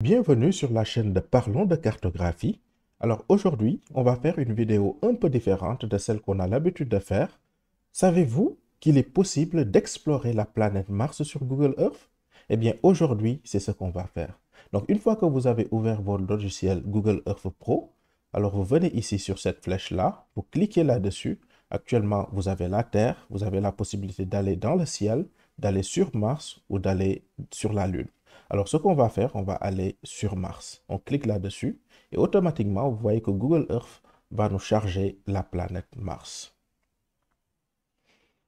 Bienvenue sur la chaîne de Parlons de cartographie. Alors aujourd'hui, on va faire une vidéo un peu différente de celle qu'on a l'habitude de faire. Savez-vous qu'il est possible d'explorer la planète Mars sur Google Earth? Eh bien aujourd'hui, c'est ce qu'on va faire. Donc une fois que vous avez ouvert votre logiciel Google Earth Pro, alors vous venez ici sur cette flèche-là, vous cliquez là-dessus. Actuellement, vous avez la Terre, vous avez la possibilité d'aller dans le ciel, d'aller sur Mars ou d'aller sur la Lune. Alors, ce qu'on va faire, on va aller sur Mars. On clique là-dessus et automatiquement, vous voyez que Google Earth va nous charger la planète Mars.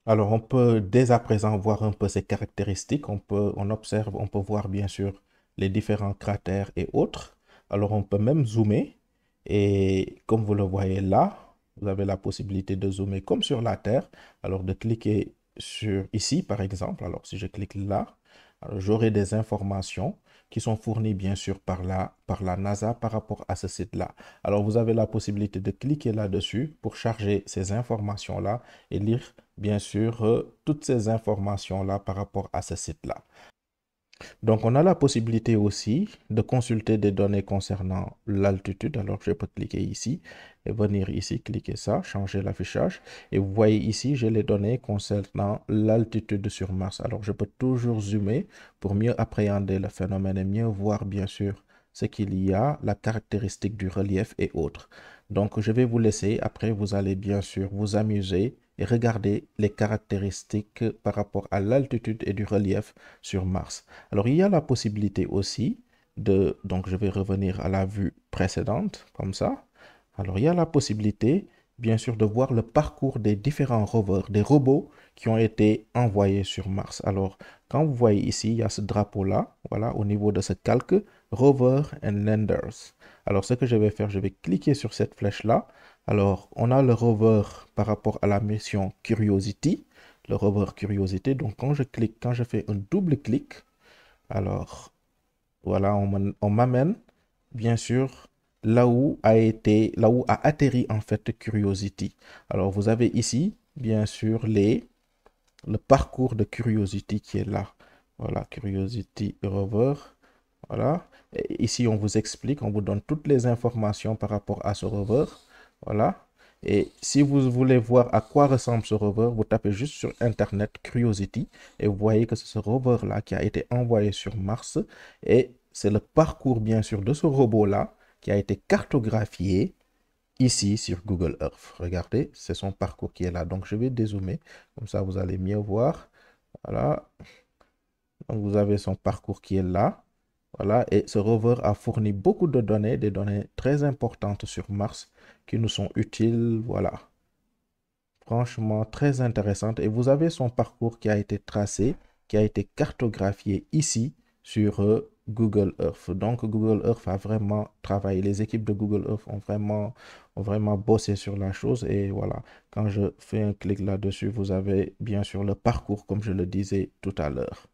Alors, on peut dès à présent voir un peu ses caractéristiques. On observe, on peut voir bien sûr les différents cratères et autres. Alors, on peut même zoomer. Et comme vous le voyez là, vous avez la possibilité de zoomer comme sur la Terre. Alors, de cliquer sur ici, par exemple. Alors, si je clique là, j'aurai des informations qui sont fournies bien sûr par la NASA par rapport à ce site-là. Alors, vous avez la possibilité de cliquer là-dessus pour charger ces informations-là et lire bien sûr toutes ces informations-là par rapport à ce site-là. Donc, on a la possibilité aussi de consulter des données concernant l'altitude. Alors, je peux cliquer ici et venir ici, cliquer ça, changer l'affichage. Et vous voyez ici, j'ai les données concernant l'altitude sur Mars. Alors, je peux toujours zoomer pour mieux appréhender le phénomène et mieux voir, bien sûr, ce qu'il y a, la caractéristique du relief et autres. Donc, je vais vous laisser. Après, vous allez bien sûr vous amuser et regarder les caractéristiques par rapport à l'altitude et du relief sur Mars. Alors, il y a la possibilité aussi donc je vais revenir à la vue précédente, comme ça. Alors, il y a la possibilité, bien sûr, de voir le parcours des différents rovers, des robots qui ont été envoyés sur Mars. Alors, quand vous voyez ici, il y a ce drapeau-là, voilà, au niveau de ce calque, Rover and Landers. Alors, ce que je vais faire, je vais cliquer sur cette flèche-là. Alors, on a le rover par rapport à la mission Curiosity, le rover Curiosity. Donc, quand je clique, quand je fais un double clic, alors, voilà, on m'amène, bien sûr, là où a atterri en fait Curiosity. Alors, vous avez ici, bien sûr, le parcours de Curiosity qui est là. Voilà, Curiosity Rover. Voilà. Et ici, on vous explique, on vous donne toutes les informations par rapport à ce rover. Voilà. Et si vous voulez voir à quoi ressemble ce rover, vous tapez juste sur Internet Curiosity et vous voyez que c'est ce rover-là qui a été envoyé sur Mars. Et c'est le parcours, bien sûr, de ce robot-là qui a été cartographié ici sur Google Earth. Regardez, c'est son parcours qui est là. Donc, je vais dézoomer. Comme ça, vous allez mieux voir. Voilà. Donc, vous avez son parcours qui est là. Voilà. Et ce rover a fourni beaucoup de données, des données très importantes sur Mars qui nous sont utiles. Voilà. Franchement, très intéressante. Et vous avez son parcours qui a été tracé, qui a été cartographié ici sur Google Earth. Donc, Google Earth a vraiment travaillé. Les équipes de Google Earth ont vraiment bossé sur la chose. Et voilà, quand je fais un clic là-dessus, vous avez bien sûr le parcours, comme je le disais tout à l'heure.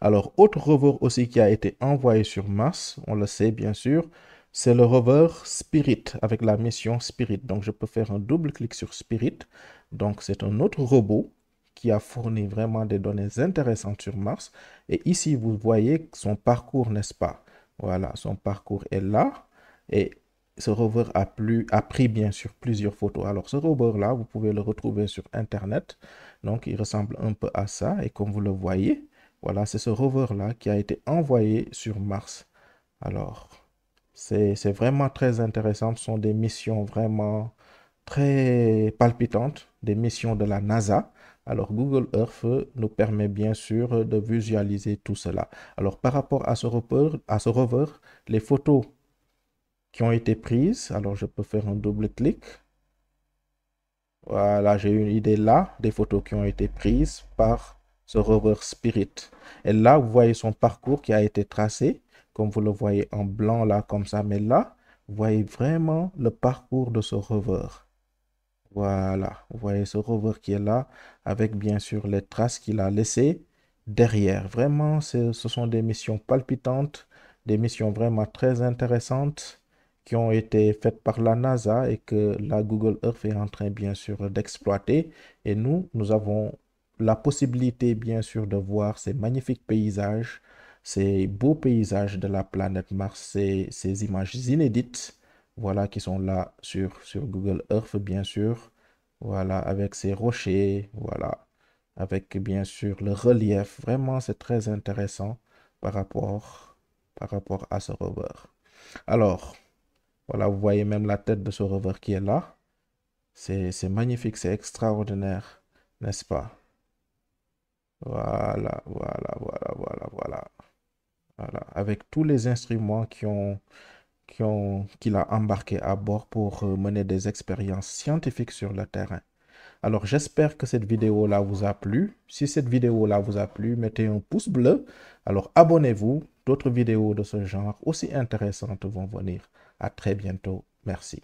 Alors, autre rover aussi qui a été envoyé sur Mars, on le sait bien sûr, c'est le rover Spirit avec la mission Spirit. Donc, je peux faire un double clic sur Spirit. Donc, c'est un autre robot qui a fourni vraiment des données intéressantes sur Mars. Et ici, vous voyez son parcours, n'est-ce pas? Voilà, son parcours est là. Et ce rover a pris bien sûr plusieurs photos. Alors, ce rover-là, vous pouvez le retrouver sur Internet. Donc, il ressemble un peu à ça. Et comme vous le voyez, voilà, c'est ce rover-là qui a été envoyé sur Mars. Alors, c'est vraiment très intéressant. Ce sont des missions vraiment très palpitantes, des missions de la NASA. Alors, Google Earth nous permet bien sûr de visualiser tout cela. Alors, par rapport à ce rover, les photos qui ont été prises, alors je peux faire un double clic. Voilà, j'ai une idée là des photos qui ont été prises par ce rover Spirit. Et là, vous voyez son parcours qui a été tracé, comme vous le voyez en blanc là, comme ça. Mais là, vous voyez vraiment le parcours de ce rover. Voilà, vous voyez ce rover qui est là, avec bien sûr les traces qu'il a laissées derrière. Vraiment, ce sont des missions palpitantes, des missions vraiment très intéressantes qui ont été faites par la NASA et que la Google Earth est en train bien sûr d'exploiter. Et nous avons la possibilité bien sûr de voir ces magnifiques paysages, ces beaux paysages de la planète Mars, ces images inédites, voilà, qui sont là sur Google Earth, bien sûr. Voilà, avec ces rochers, voilà, avec bien sûr le relief. Vraiment, c'est très intéressant par par rapport à ce rover. Alors, voilà, vous voyez même la tête de ce rover qui est là. C'est magnifique, c'est extraordinaire, n'est-ce pas? Voilà, voilà, voilà, voilà, voilà. Voilà, avec tous les instruments qu'il a embarqués à bord pour mener des expériences scientifiques sur le terrain. Alors, j'espère que cette vidéo-là vous a plu. Si cette vidéo-là vous a plu, mettez un pouce bleu. Alors, abonnez-vous. D'autres vidéos de ce genre aussi intéressantes vont venir. À très bientôt. Merci.